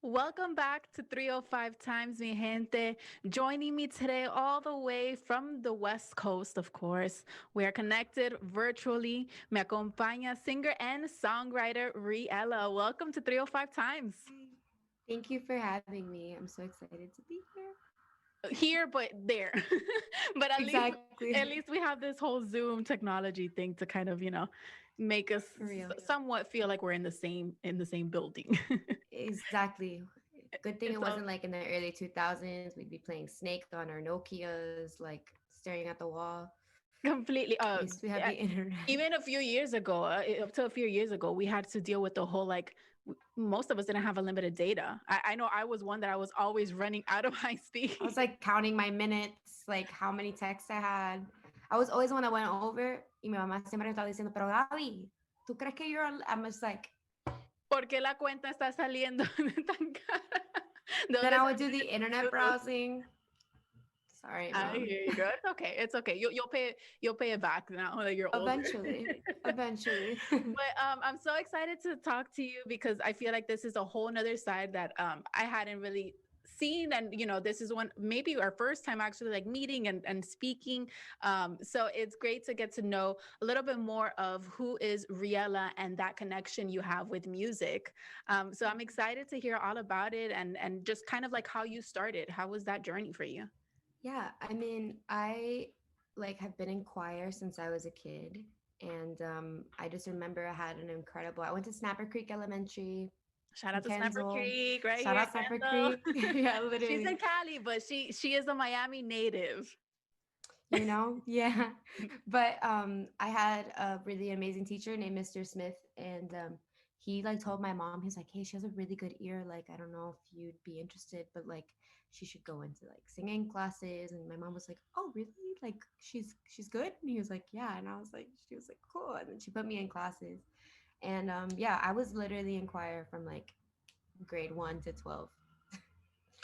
Welcome back to 305 Times, mi gente. Joining me today, all the way from the West Coast, of course. We are connected virtually. Me acompaña singer and songwriter Riela. Welcome to 305 Times. Hi. Thank you for having me. I'm so excited to be here. Here, but there. But Exactly. at least we have this whole Zoom technology thing to kind of, make us For real. somewhat feel like we're in the same building. Exactly. Good thing it It's all wasn't like in the early 2000s. We'd be playing Snake on our Nokias, like staring at the wall. completely. At least we have the internet. Even a few years ago, up to a few years ago, we had to deal with the whole like most of us didn't have unlimited data. I know I was one that I was always running out of high I was speed. like counting my minutes, like how many texts I had. I was always the one that went over. Y mi mamá siempre estaba diciendo, pero Gaby, ¿tú crees que I'm just like, ¿Por qué la cuenta está saliendo tan cara? ¿De then dónde I would salen do the internet esos? browsing. Sorry, I mom. hear you, girl. It's okay. It's okay. You'll pay it back now that you're older. Eventually. Eventually. But I'm so excited to talk to you because I feel like this is a whole nother side that I hadn't really seen. And, this is one, maybe our first time actually like meeting and speaking. So it's great to get to know a little bit more of who is Riela and that connection you have with music. So I'm excited to hear all about it and just kind of like how you started. How was that journey for you? Yeah, I mean, I like have been in choir since I was a kid, and I just remember I had an incredible. I went to Snapper Creek Elementary Shout in out to Snapper Kensal. Creek right Shout here, out Snapper Kendall. Creek. Yeah, She's in literally. Cali, but she is a Miami native. Yeah. But I had a really amazing teacher named Mr. Smith, and he like told my mom, he's like, hey, she has a really good ear. Like, I don't know if you'd be interested, but like she should go into like singing classes. And my mom was like, oh, really? Like she's good? And he was like, yeah. And she was like, cool. And then she put me in classes. And yeah, I was literally in choir from like grade 1 to 12.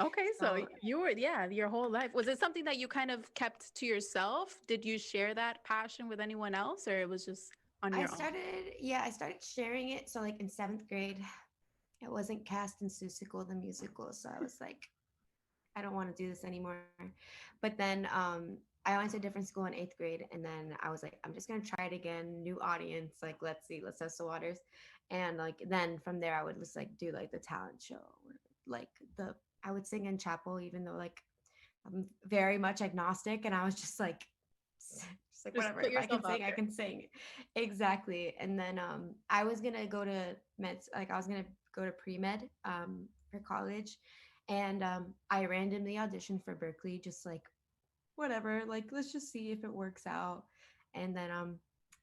Okay, so So you were, yeah, your whole life. Was it something that you kind of kept to yourself? Did you share that passion with anyone else, or it was just on your own? I started sharing it. So like in 7th grade, it wasn't cast in Susical the musical. So I was like, I don't want to do this anymore. But then I went to a different school in 8th grade, and then I was like, I'm just gonna try it again, new audience, like let's see, let's test the waters. And like then from there I would just like do like the talent show or like the I would sing in chapel, even though like I'm very much agnostic, and I was just like just like Just whatever, put if I can yourself sing out I there. can sing. Exactly. And then I was gonna go to med, like I was gonna go to pre-med for college, and I randomly auditioned for Berkeley, just like whatever, like let's just see if it works out. And then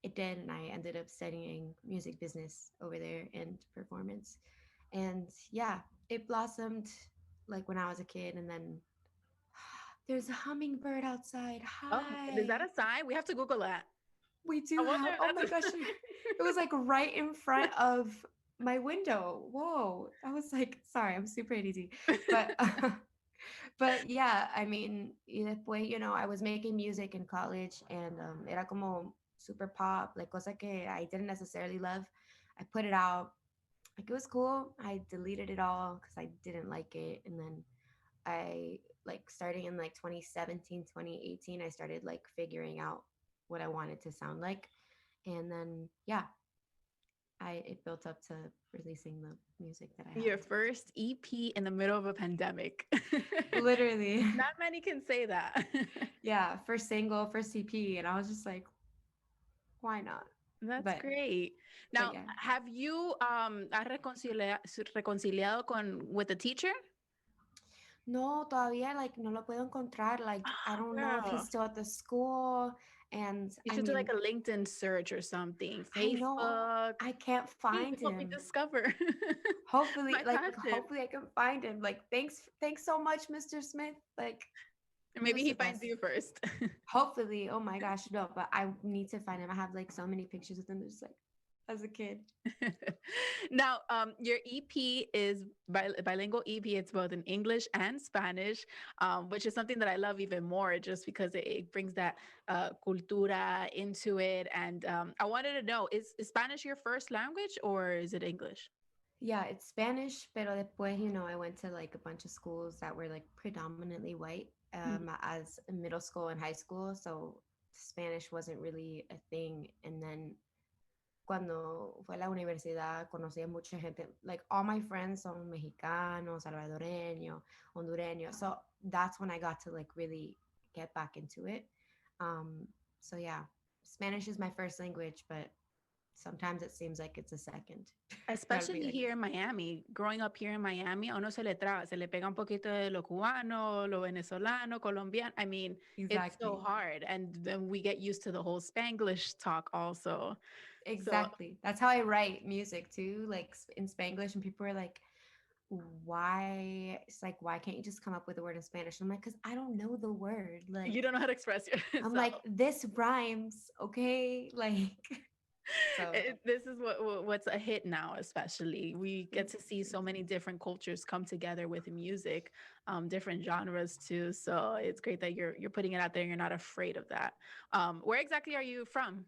it did, and I ended up studying music business over there and performance. And yeah, it blossomed like when I was a kid. And then there's a hummingbird outside. Oh, is that Hi. a sign? We have to Google that. We I do wonder have, if oh that's my gosh, it was like right in front of my window. Whoa. I was like, sorry, I'm super ADD. But but yeah, I mean, y después, I was making music in college, and era como super pop, like cosa que I didn't necessarily love. I put it out, like it was cool. I deleted it all because I didn't like it. And then I like starting in like 2017, 2018, I started like figuring out what I wanted to sound like. And then yeah, I it built up to releasing the music that I have. your first EP in the middle of a pandemic. Literally. Not many can say that. Yeah, first single, first CP, and I was just like, why not? That's But great. but Now, yeah. have you has reconciliado con with the teacher? No, todavía like no lo puedo encontrar. Like I Oh, don't know if he's girl. still at the school. And You I should do like mean, a LinkedIn search or something. I know Facebook. I can't Hey, find help me him. discover Hopefully, my like passion. hopefully I can find him. Like thanks so much, Mr. Smith. Like he Maybe was he the finds best. you first. Hopefully, oh my gosh, no, but I need to find him. I have like so many pictures with him just like as a kid. Now, your EP is bilingual EP. It's both in English and Spanish, which is something that I love even more, just because it brings that cultura into it. And I wanted to know: is Spanish your first language or is it English? Yeah, it's Spanish, pero después, I went to like a bunch of schools that were like predominantly white Mhm. as middle school and high school. So Spanish wasn't really a thing. And then cuando fue a la universidad, conocí a mucha gente. Like all my friends son mexicanos, salvadoreños, hondureños. So that's when I got to like really get back into it. Um, so yeah, Spanish is my first language, but sometimes it seems like it's a second. That'll be Especially like, here in Miami, growing up here in Miami, a uno se le traba, se le pega un poquito de lo cubano, lo venezolano, colombiano. I mean, it's so exactly. hard. And then we get used to the whole Spanglish talk also. So Exactly. That's how I write music too, like in Spanglish, and people are like, "Why?" It's like, "Why can't you just come up with a word in Spanish?" I'm like, "Cause I don't know the word." Like, you don't know how to express I'm yourself. like, "This rhymes, okay?" Like, so This is what's a hit now, especially. We get to see exactly. so many different cultures come together with music, different genres too. So it's great that you're putting it out there and you're not afraid of that. Where exactly are you from?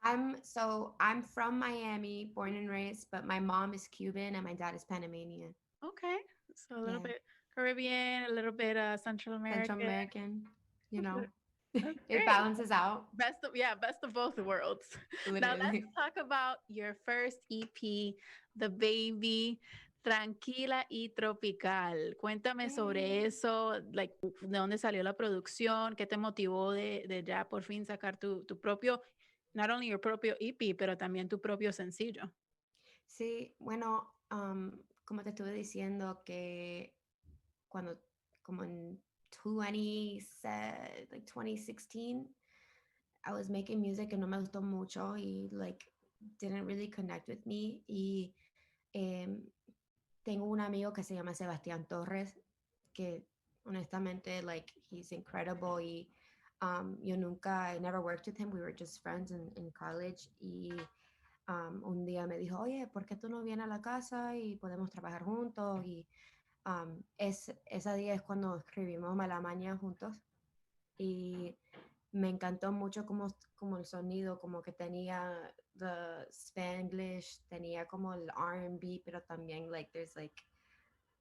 I'm from Miami, born and raised, but my mom is Cuban and my dad is Panamanian. Okay. So a little Yeah, bit Caribbean, a little bit Central Central American. American. You know, That's it great. balances out. Best of both worlds. Now let's Literally. talk about your first EP, The Baby, Tranquila y Tropical. Cuéntame sobre Yay. eso, like, de dónde salió la producción, qué te motivó de ya por fin sacar tu propio, not only your propio EP, pero también tu propio sencillo. Sí, bueno, como te estuve diciendo que cuando, como en 20, like 2016, I was making music and no me gustó mucho y like didn't really connect with me. Y em, tengo un amigo que se llama Sebastián Torres, que honestamente, like, he's incredible. Y yo nunca, I never worked with him. We were just friends in college. Y un día me dijo, oye, ¿por qué tú no vienes a la casa y podemos trabajar juntos? Y ese día es cuando escribimos Malamaña juntos y me encantó mucho como el sonido, como que tenía the Spanglish, tenía como el R&B, pero también like there's like,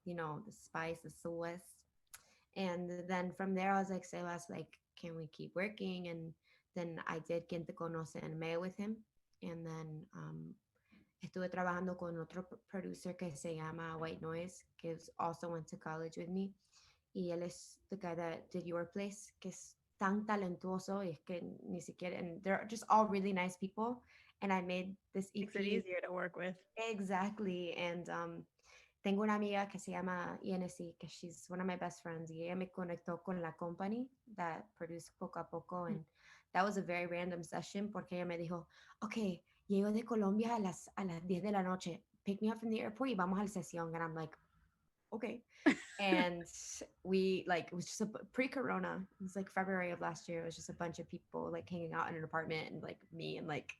the spice, the sauce. And then from there I was like, Sebas, like, can we keep working? And then I did Quien Te Conoce and May with him. And then estuve trabajando con otro producer que se llama White Noise, que also went to college with me. Y él es the guy that did Your Place, que es tan talentuoso y es que ni siquiera, and they're just all really nice people. And I made this Makes it EP. easier to work with. Exactly. And tengo una amiga que se llama INC, que she's one of my best friends, y ella me conectó con la company that produced poco a poco. And that was a very random session porque ella me dijo, ok, llego de Colombia a las 10 de la noche, pick me up from the airport y vamos al sesión. And I'm like, okay. And we like, it was just a pre-corona, it was like February of last year. It was just a bunch of people like hanging out in an apartment, and like me and like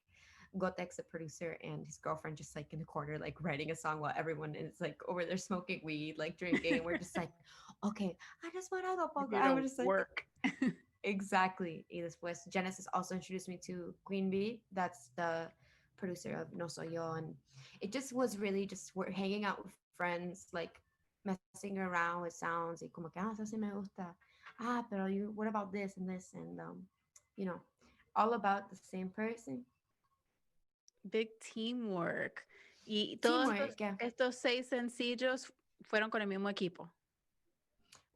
Gotex, the producer, and his girlfriend just like in the corner like writing a song while everyone is like over there smoking weed, like drinking, and we're just like, okay, I just want to go You're poco. here I to was just like, work. exactly. Y después Genesis also introduced me to Queen Bee, that's the producer of No Soy Yo. And it just was really just we're hanging out with friends, like messing around with sounds y como que, eso sí me gusta. Pero you, what about this and this? And, you know, all about the same person. Big teamwork. Y todos Teamwork, yeah. estos 6 sencillos fueron con el mismo equipo.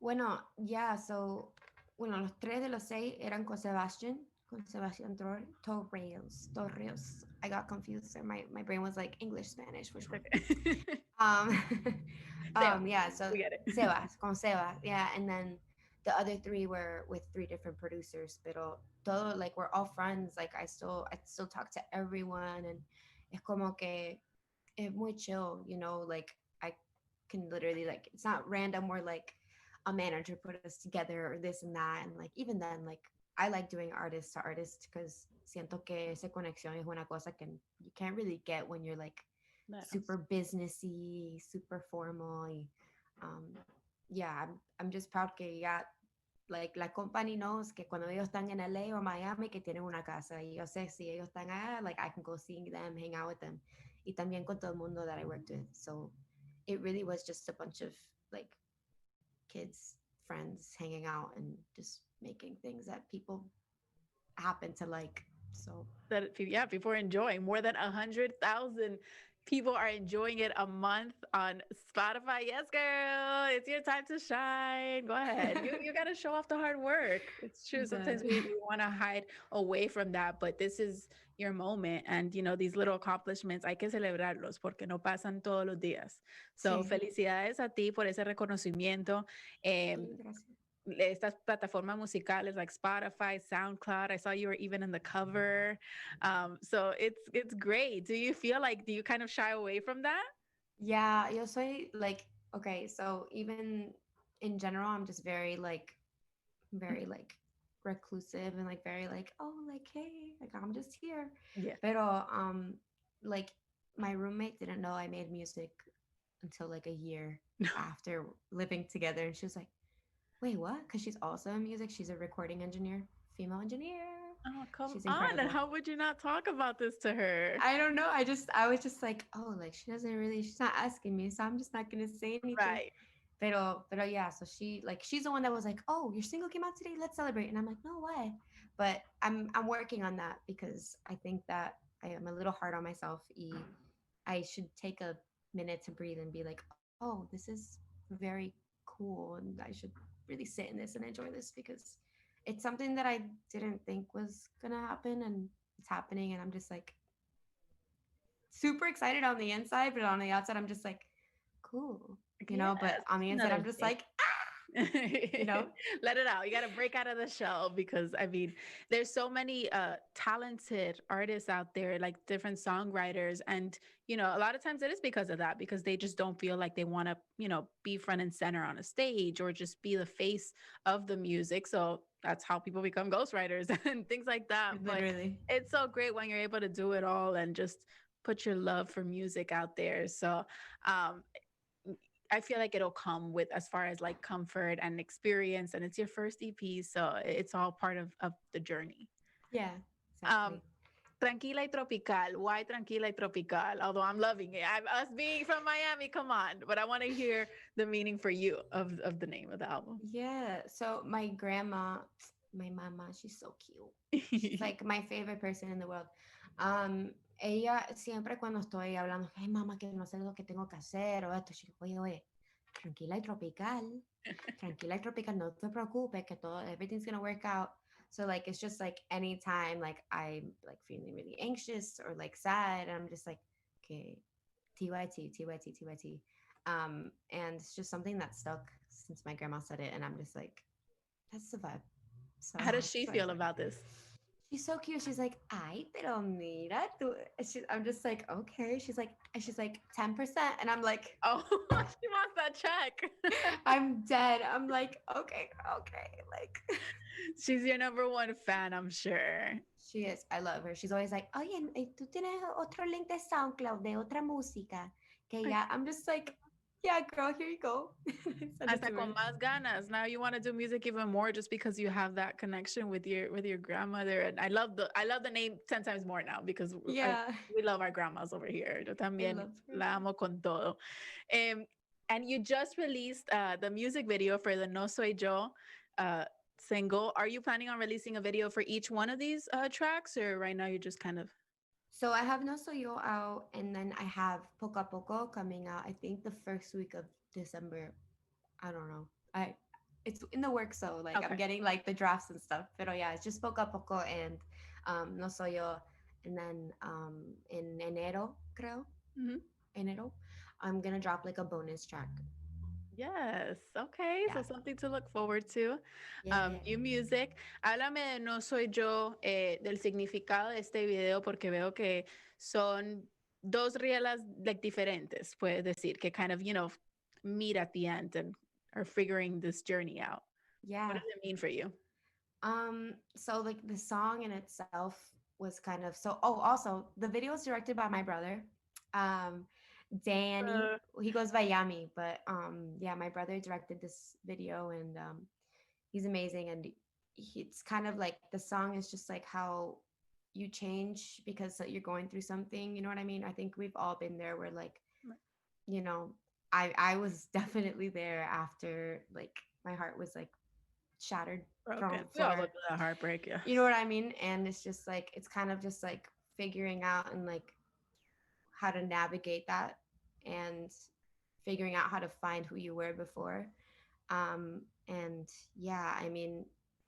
Bueno, yeah, so, bueno, los tres de los seis eran con Sebastián Torres. I got confused. So my brain was like English, Spanish, which It's one? okay. Um, Seba, yeah, so we get it. Sebas, yeah, and then the other three were with three different producers, pero todo, like, we're all friends. Like, I still talk to everyone, and es como que es muy chill, like, I can literally, like, it's not random where like a manager put us together or this and that. And like, even then, like, I like doing artist to artist because siento que esa conexión es una cosa que you can't really get when you're like Claro. super businessy, super formal. Um, yeah, I'm just proud que ya, like, la company knows que cuando ellos están en LA o Miami que tienen una casa. Y yo sé si ellos están allá, like, I can go see them, hang out with them. y también con todo el mundo that I worked with. So it really was just a bunch of like kids, friends hanging out and just making things that people happen to like. So That yeah, people are enjoying. More than 100,000 people are enjoying it a month on Spotify. Yes, girl, it's your time to shine. Go ahead. You got to show off the hard work. It's true. Sometimes good. we want to hide away from that, but this is your moment. And, these little accomplishments, hay que celebrarlos porque no pasan todos los días. So, Sí. felicidades a ti por ese reconocimiento. Gracias. Estas plataformas musicales like Spotify, SoundCloud. I saw you were even in the cover. So it's great. Do you kind of shy away from that? Yeah, yo soy like, okay, so even in general, I'm just very like reclusive and like very like, oh, like, hey, like I'm just here. Yeah. Pero like my roommate didn't know I made music until like a year after living together. And she was like, wait, what? Because she's also in music. She's a recording engineer, female engineer. Oh, come She's on. And incredible. how would you not talk about this to her? I don't know. I was just like, oh, like she doesn't really, she's not asking me, so I'm just not gonna say anything. Right. Pero yeah, so she's the one that was like, oh, your single came out today, let's celebrate. And I'm like, no way. But I'm working on that because I think that I am a little hard on myself. I should take a minute to breathe and be like, oh, this is very cool, and I should really sit in this and enjoy this because it's something that I didn't think was gonna happen, and it's happening, and I'm just like super excited on the inside, but on the outside, I'm just like, cool, Yes, But on the inside, another I'm just day. like, you know. Let it out. You got to break out of the shell because I mean, there's so many talented artists out there, like different songwriters, and a lot of times it is because of that, because they just don't feel like they want to, be front and center on a stage or just be the face of the music. So that's how people become ghostwriters and things like that. But Literally. it's so great when you're able to do it all and just put your love for music out there. So um I feel like it'll come with as far as like comfort and experience, and it's your first EP, so it's all part of the journey. Yeah, Um, exactly. Tranquila y Tropical. Why Tranquila y Tropical? Although I'm loving it. Us being from Miami, come on. But I want to hear the meaning for you of the name of the album. Yeah. So my grandma, my mama, she's so cute. She's like my favorite person in the world. Ella siempre cuando estoy hablando, ay mamá, que no sé lo que tengo que hacer o esto, she, oye, tranquila y tropical, tranquila y tropical, no te preocupes, que todo, everything's gonna work out. So like it's just like anytime like I'm like feeling really anxious or like sad, I'm just like, okay, TYT, TYT, TYT. And it's just something that stuck since my grandma said it, and I'm just like, that's the vibe. So How does she sorry. feel about this? She's so cute. She's like, ay, pero mira tú. I'm just like, okay. She's like 10%, and I'm like, Oh, she wants that check. I'm dead. I'm like, okay, okay, like. She's your number one fan, I'm sure. She is. I love her. She's always like, oye, tú tienes otro link de SoundCloud de otra música. Que ya, I'm just like, yeah, girl, here you go. Send it Hasta to con her. más ganas. Now you want to do music even more just because you have that connection with your grandmother. And I love the name 10 times more now because Yeah, we love our grandmas over here. Yo I también love her. la amo con todo. Um, and you just released the music video for the No Soy Yo uh, single. Are you planning on releasing a video for each one of these tracks, or right now you're just kind of So I have No Soy Yo out, and then I have Poco a Poco coming out. I think the first week of December. I don't know. It's in the works, so like I'm okay? getting like the drafts and stuff. But yeah, it's just Poco a Poco and No Soy Yo, and then in enero, creo, Mm-hmm. enero, I'm gonna drop like a bonus track. Yes, okay, Yeah, so something to look forward to. yeah. New music. Háblame de No Soy Yo, del significado de este video, porque veo que son dos rielas like diferentes, puedes decir, que kind of, meet at the end and are figuring this journey out. What Yeah. does it mean for you? So like the song in itself was kind of so. Oh, also the video was directed by my brother. Um, Danny. Uh, He goes by Yami, but yeah, my brother directed this video, and he's amazing. And it's kind of like the song is just like how you change because you're going through something, you know what I mean? I think we've all been there where like, you know, I was definitely there after like my heart was like shattered Broken. from We all go for, through that heartbreak. Yes. you know what I mean? And it's just like it's kind of just like figuring out and like how to navigate that and figuring out how to find who you were before. And yeah, I mean,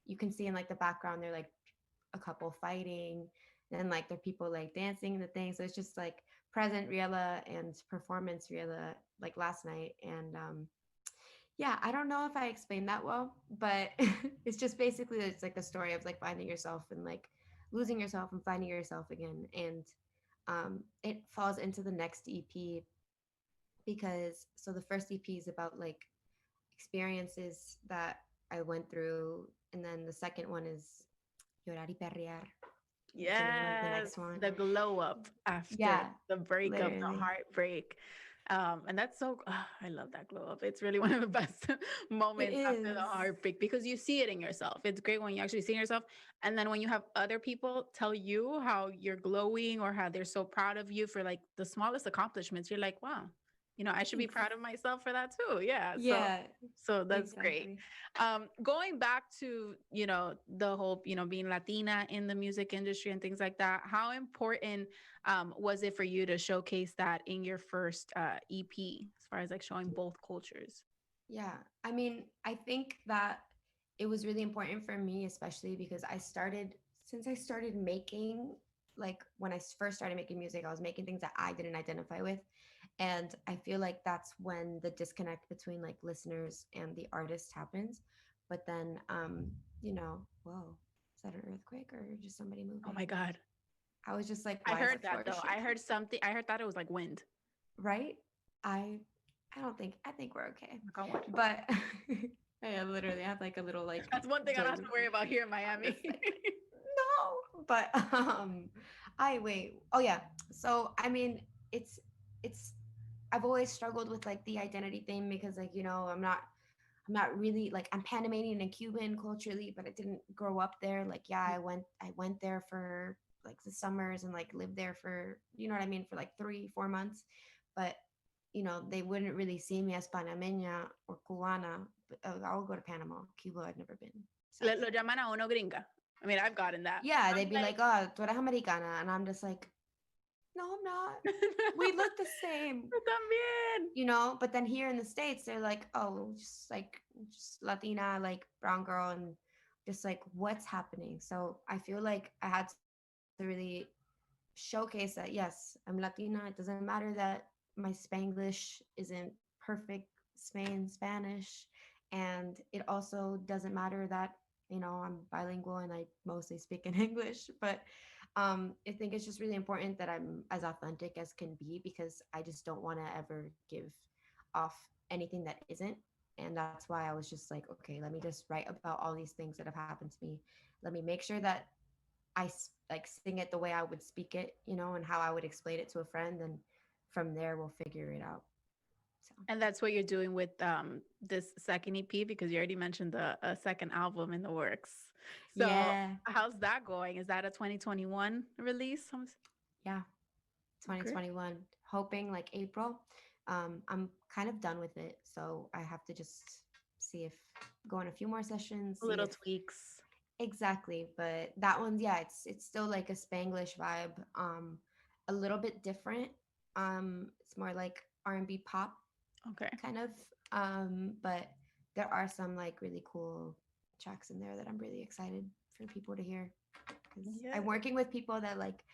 you can see in like the background they're like a couple fighting, and like there are people like dancing and the thing. So it's just like present Riela and performance Riela like last night. And yeah, I don't know if I explained that well, but it's just basically it's like a story of like finding yourself and like losing yourself and finding yourself again. And it falls into the next EP because so the first EP is about like experiences that I went through, and then the second one is Llorar y Perrear, is the name of the Yes, next one. the glow up after Yeah, the breakup, the literally. heartbreak. And that's so, I love that glow up. It's really one of the best It moments after the is. heartbreak because you see it in yourself. It's great when you actually see yourself. And then when you have other people tell you how you're glowing or how they're so proud of you for like the smallest accomplishments, you're like, wow, I should be Thanks. proud of myself for that too. Yeah. So, Yeah, that's great. exactly. Going back to the whole being Latina in the music industry and things like that, how important was it for you to showcase that in your first EP, as far as like showing both cultures? Yeah. I mean, I think that it was really important for me, especially because since I started making, like when first started making music, I was making things that I didn't identify with. And I feel like that's when the disconnect between like listeners and the artist happens. But then, whoa, is that an earthquake or just somebody Oh moving? my god, I was just like, I why is the heard that floor though. I shaking? heard something. I heard that it was like wind. Right? I I don't think I think we're okay. Knock on wood. But I literally have like a little like That's one thing I don't have joint. to worry about here in I'm Miami. just like, no. But I wait. Oh yeah. So I mean, it's I've always struggled with like the identity thing because like, I'm not really like I'm Panamanian and Cuban culturally, but I didn't grow up there. Like, yeah, I went there for like the summers and like lived there for, you know what I mean, for like 3-4 months. But they wouldn't really see me as Panameña or Cubana. But I would go to Panama. Cuba, I'd never been. Lo Sadly. llaman a uno gringa. I mean, I've gotten that. Yeah, I'm they'd be like, like, "Oh, tú eres americana," and I'm just like, "No, I'm not. We look the same." yo también. But then here in the States, they're like, "Oh, just Latina, like brown girl," and just like, what's happening? So I feel like I had to really showcase that yes, I'm Latina. It doesn't matter that my Spanglish isn't perfect Spain Spanish, and it also doesn't matter that I'm bilingual and I mostly speak in English. But I think it's just really important that I'm as authentic as can be because I just don't want to ever give off anything that isn't. And that's why I was just like, okay, let me just write about all these things that have happened to me. Let me make sure that like sing it the way I would speak it, and how I would explain it to a friend, and from there we'll figure it out. So And that's what you're doing with this second EP because you already mentioned the second album in the works. So yeah, how's that going? Is that a 2021 release? yeah, Great. 2021, hoping like April. I'm kind of done with it, so I have to just see if go on a few more sessions, see Little if tweaks. exactly. But that one, yeah, it's still like a Spanglish vibe, a little bit different. It's more like R&B pop Okay. kind of. But there are some like really cool tracks in there that I'm really excited for people to hear because Yeah. I'm working with people that like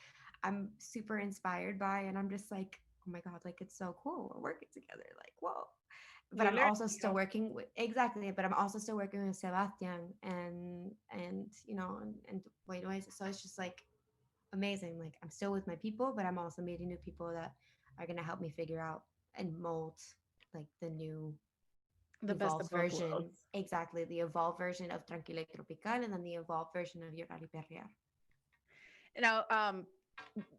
I'm super inspired by, and I'm just like, oh my god, like it's so cool. We're working together, like whoa. But You're I'm learning. also still working with exactly. But I'm also still working with Sebastian and Wait Noise. So it's just like amazing. Like I'm still with my people, but I'm also meeting new people that are gonna help me figure out and mold like the new The best evolved of both version, worlds. exactly the evolved version of Tranquila y Tropical, and then the evolved version of Llorar y Perrear. Now,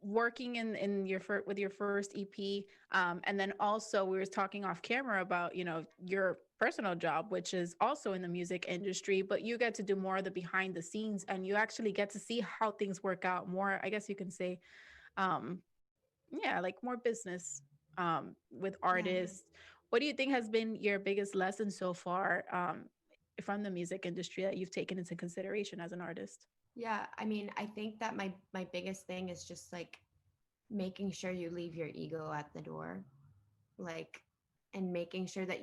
working in your with your first EP, and then also we were talking off camera about your personal job, which is also in the music industry, but you get to do more of the behind the scenes, and you actually get to see how things work out more. I guess you can say, um, yeah, like more business with Yeah. artists. What do you think has been your biggest lesson so far from the music industry that you've taken into consideration as an artist? Yeah, I mean, I think that my biggest thing is just like making sure you leave your ego at the door. Like, and making sure that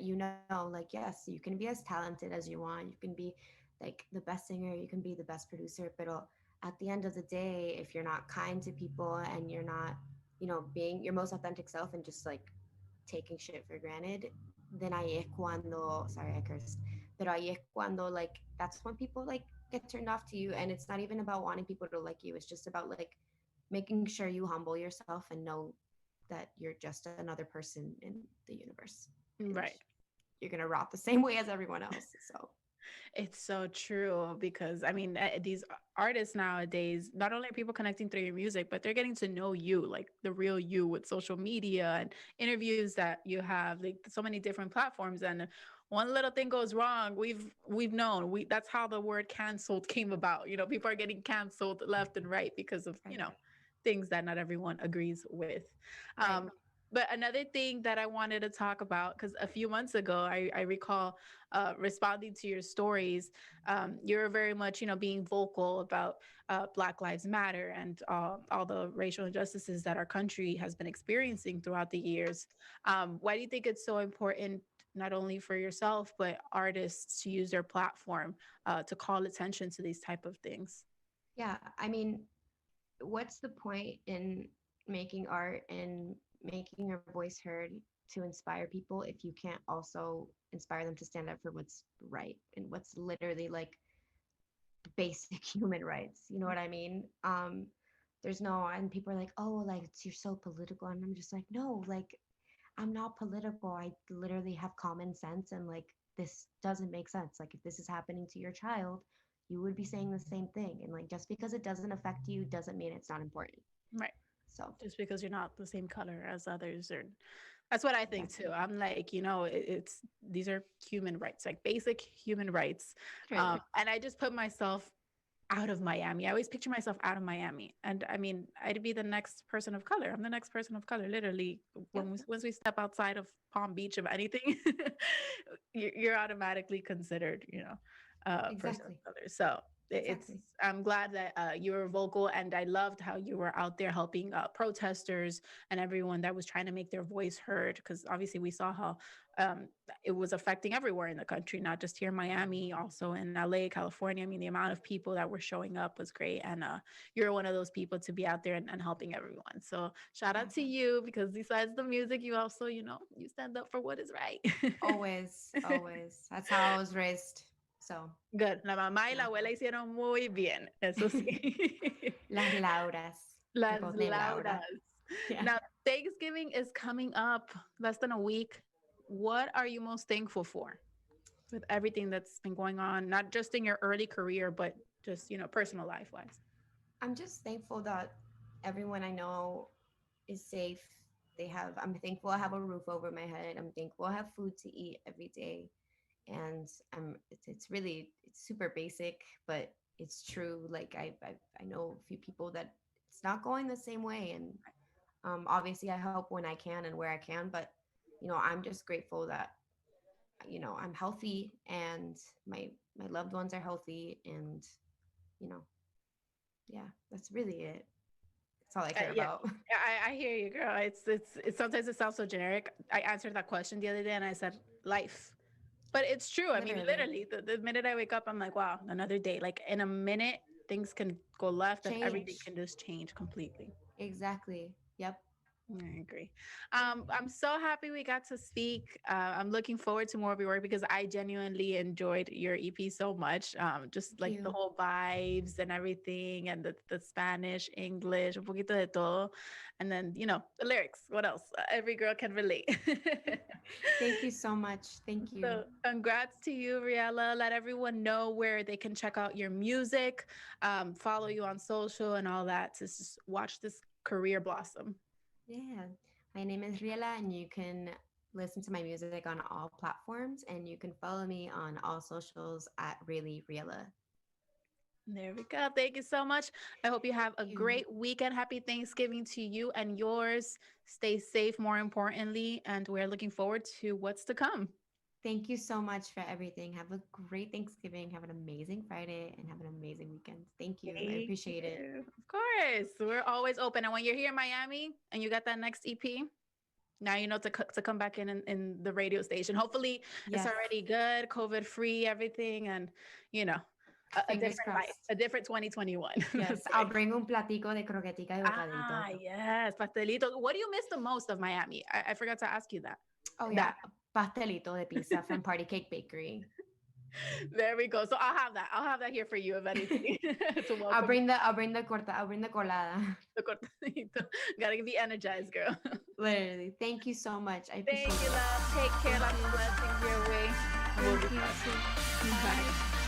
like, yes, you can be as talented as you want. You can be like the best singer, you can be the best producer, but at the end of the day, if you're not kind to people and you're not, being your most authentic self and just like taking shit for granted, then ahí es cuando, sorry, I cursed, pero ahí es cuando like that's when people like get turned off to you, and it's not even about wanting people to like you. It's just about like making sure you humble yourself and know that you're just another person in the universe, and Right. you're gonna rot the same way as everyone else. So It's so true because I mean, these artists nowadays, not only are people connecting through your music, but they're getting to know you, like the real you, with social media and interviews that you have, like so many different platforms. And one little thing goes wrong, we've known. That's how the word canceled came about. People are getting canceled left and right because of right, things that not everyone agrees with. right, But another thing that I wanted to talk about, because a few months ago, I recall responding to your stories, you're very much, being vocal about Black Lives Matter and all the racial injustices that our country has been experiencing throughout the years. Why do you think it's so important, not only for yourself, but artists to use their platform to call attention to these type of things? yeah. I mean, what's the point in making art and making your voice heard to inspire people if you can't also inspire them to stand up for what's right and what's literally like basic human rights? You know what I mean? There's no, and people are like, oh, like you're so political, and I'm just like, no, like I'm not political. I literally have common sense, and like this doesn't make sense. Like if this is happening to your child, you would be saying the same thing, and like just because it doesn't affect you doesn't mean it's not important. Right. So Just because you're not the same color as others, or that's what I think too. exactly, I'm like, it's these are human rights, like basic human rights. right, And I just put myself out of Miami. I always picture myself out of Miami, and I mean, I'd be the next person of color. I'm the next person of color, literally. yep, Once we step outside of Palm Beach of anything, you're automatically considered, person of exactly, color. So it's exactly. I'm glad that you were vocal, and I loved how you were out there helping protesters and everyone that was trying to make their voice heard, because obviously we saw how um, it was affecting everywhere in the country, not just here in Miami, also in LA, California. I mean, the amount of people that were showing up was great. And you're one of those people to be out there and helping everyone. So shout Yeah, out to you, because besides the music, you also, you stand up for what is right. always, always. That's how I was raised. So Good. La mamá y la yeah. abuela hicieron muy bien. Eso sí. Las Lauras. They're Las both named Laura. Lauras. Yeah. Now, Thanksgiving is coming up less than a week. What are you most thankful for with everything that's been going on, not just in your early career, but just, personal life wise? I'm just thankful that everyone I know is safe. I'm thankful I have a roof over my head. I'm thankful I have food to eat every day. And it's really, it's super basic, but it's true. Like I know a few people that it's not going the same way. And obviously I help when I can and where I can, but I'm just grateful that, I'm healthy and my loved ones are healthy, and, you know, yeah, that's really it. That's all I care Yeah, about. I hear you, girl. It's sometimes it sounds so generic. I answered that question the other day and I said life. But it's true. I mean, Literally. literally, the minute I wake up, I'm like, wow, another day. Like in a minute, things can go left and everything Change. can just change completely. Exactly. Yep. I agree. I'm so happy we got to speak. I'm looking forward to more of your work because I genuinely enjoyed your EP so much. Just Thank like the you. whole vibes and everything, and the Spanish, English, un poquito de todo, and then the lyrics. What else? Every girl can relate. Thank you so much. Thank you. So, congrats to you, Riela. Let everyone know where they can check out your music, follow you on social, and all that to just watch this career blossom. Yeah. My name is Riela, and you can listen to my music on all platforms, and you can follow me on all socials at Really Riela. There we go. Thank you so much. I hope you have Thank a you. great weekend. Happy Thanksgiving to you and yours. Stay safe, more importantly, and we're looking forward to what's to come. Thank you so much for everything. Have a great Thanksgiving. Have an amazing Friday and have an amazing weekend. Thank you. I Thank appreciate it. you. Of course, we're always open. And when you're here in Miami and you got that next EP, now you know to come back in the radio station. Hopefully, it's Yes. already good, COVID free, everything, and you know, a Fingers different life, crossed. a different 2021. Yes. That's I'll right. bring un platico de croquetica y bocadito. Yes, pastelito. What do you miss the most of Miami? I forgot to ask you that. Oh, yeah. That Pastelito de pizza from Party Cake Bakery. there we go. So I'll have that. I'll have that here for you if anything to I'll welcome you. bring I'll bring the colada. The cortadito. Gotta be energized, girl. Literally. Thank you so much. I Thank appreciate you, it. love. Take care. Thank Lots of you. blessings your way. We'll Thank be you. talking. Bye. Bye.